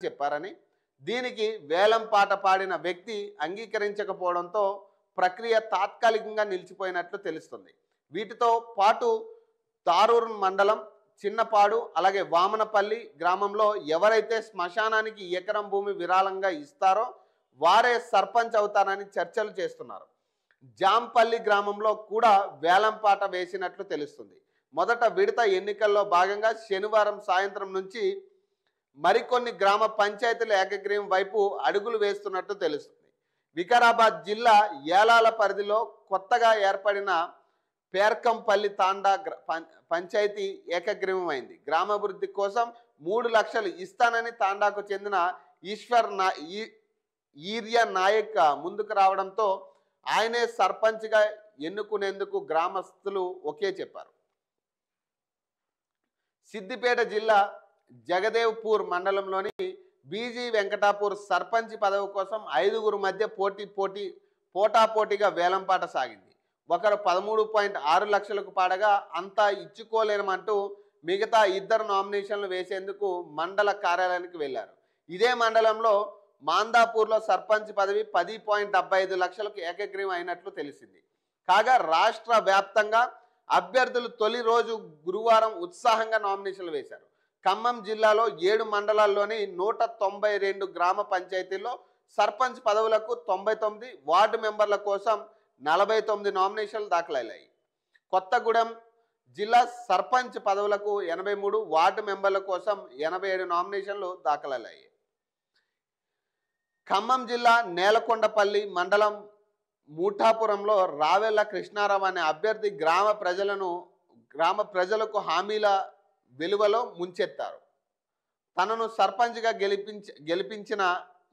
చెప్పారని, దీనికి వేలం పాట పాడిన వ్యక్తి అంగీకరించకపోవడంతో ప్రక్రియ తాత్కాలికంగా నిలిచిపోయినట్లు తెలుస్తుంది. వీటితో పాటు తారూరు మండలం చిన్నపాడు అలాగే వామనపల్లి గ్రామంలో ఎవరైతే శ్మశానానికి ఎకరం భూమి విరాళంగా ఇస్తారో వారే సర్పంచ్ అవుతారని చర్చలు చేస్తున్నారు. జాంపల్లి గ్రామంలో కూడా వేలంపాట వేసినట్లు తెలుస్తుంది. మొదట విడత ఎన్నికల్లో భాగంగా శనివారం సాయంత్రం నుంచి మరికొన్ని గ్రామ పంచాయతీల ఏకగ్రీవం వైపు అడుగులు వేస్తున్నట్టు తెలుస్తుంది. వికారాబాద్ జిల్లా ఏలాల పరిధిలో కొత్తగా ఏర్పడిన పేర్కంపల్లి తాండా పంచాయతీ ఏకగ్రీవం అయింది. గ్రామాభివృద్ధి కోసం 3 లక్షలు ఇస్తానని తాండాకు చెందిన ఈర్య నాయక్ ముందుకు రావడంతో ఆయనే సర్పంచ్గా ఎన్నుకునేందుకు గ్రామస్తులు ఓకే చెప్పారు. సిద్దిపేట జిల్లా జగదేవ్పూర్ మండలంలోని బీజీ వెంకటాపూర్ సర్పంచ్ పదవి కోసం 5గురు మధ్య పోటాపోటీగా వేలంపాట సాగింది. ఒకరు 13.6 లక్షలకు పాడగా అంతా ఇచ్చుకోలేమంటూ మిగతా 2 నామినేషన్లు వేసేందుకు మండల కార్యాలయానికి వెళ్లారు. ఇదే మండలంలో మాందాపూర్లో సర్పంచ్ పదవి 10.75 లక్షలకు ఏకగ్రీవం అయినట్లు తెలిసింది. కాగా రాష్ట్ర వ్యాప్తంగా అభ్యర్థులు తొలి రోజు గురువారం ఉత్సాహంగా నామినేషన్లు వేశారు. ఖమ్మం జిల్లాలో 7 మండలాల్లోని 192 గ్రామ పంచాయతీల్లో సర్పంచ్ పదవులకు 99, వార్డు మెంబర్ల కోసం 49 నామినేషన్లు దాఖలయ్యాయి. కొత్తగూడెం జిల్లా సర్పంచ్ పదవులకు 83, వార్డు మెంబర్ల కోసం 87 నామినేషన్లు దాఖలయ్యాయి. ఖమ్మం జిల్లా నేలకొండపల్లి మండలం మూఠాపురంలో రావెల్ల కృష్ణారావు అనే అభ్యర్థి గ్రామ ప్రజలకు హామీల వెలువలో ముంచెత్తారు. తనను సర్పంచ్గా గెలిపించిన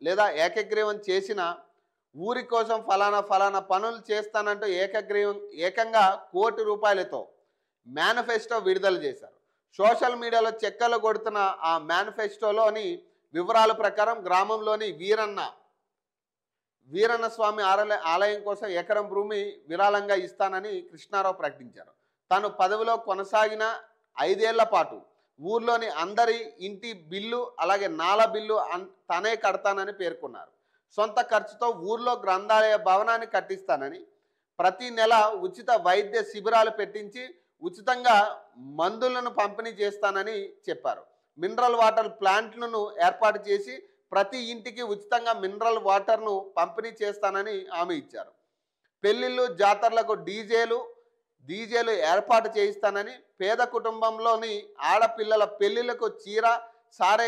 లేదా ఏకగ్రీవం చేసిన ఊరి కోసం ఫలానా పనులు చేస్తానంటూ ఏకంగా ₹1 కోటి మేనిఫెస్టో విడుదల చేశారు. సోషల్ మీడియాలో చెక్కలు కొడుతున్న ఆ మేనిఫెస్టోలోని వివరాల ప్రకారం గ్రామంలోని వీరన్న స్వామి ఆలయం కోసం ఎకరం భూమి విరాళంగా ఇస్తానని కృష్ణారావు ప్రకటించారు. తాను పదవిలో కొనసాగిన 5 ఏళ్ల పాటు ఊర్లోని అందరి ఇంటి బిల్లు అలాగే నాల బిల్లు తానే కడతానని పేర్కొన్నారు. సొంత ఖర్చుతో ఊర్లో గ్రంథాలయ భవనాన్ని కట్టిస్తానని, ప్రతి నెల ఉచిత వైద్య శిబిరాలు పెట్టించి ఉచితంగా మందులను పంపిణీ చేస్తానని చెప్పారు. మినరల్ వాటర్ ప్లాంట్లను ఏర్పాటు చేసి ప్రతి ఇంటికి ఉచితంగా మినరల్ వాటర్ను పంపిణీ చేస్తానని హామీ ఇచ్చారు. పెళ్లిళ్ళు జాతరలకు డీజేలు ఏర్పాటు చేయిస్తానని, పేద కుటుంబంలోని ఆడపిల్లల పెళ్లిళ్లకు చీర సారే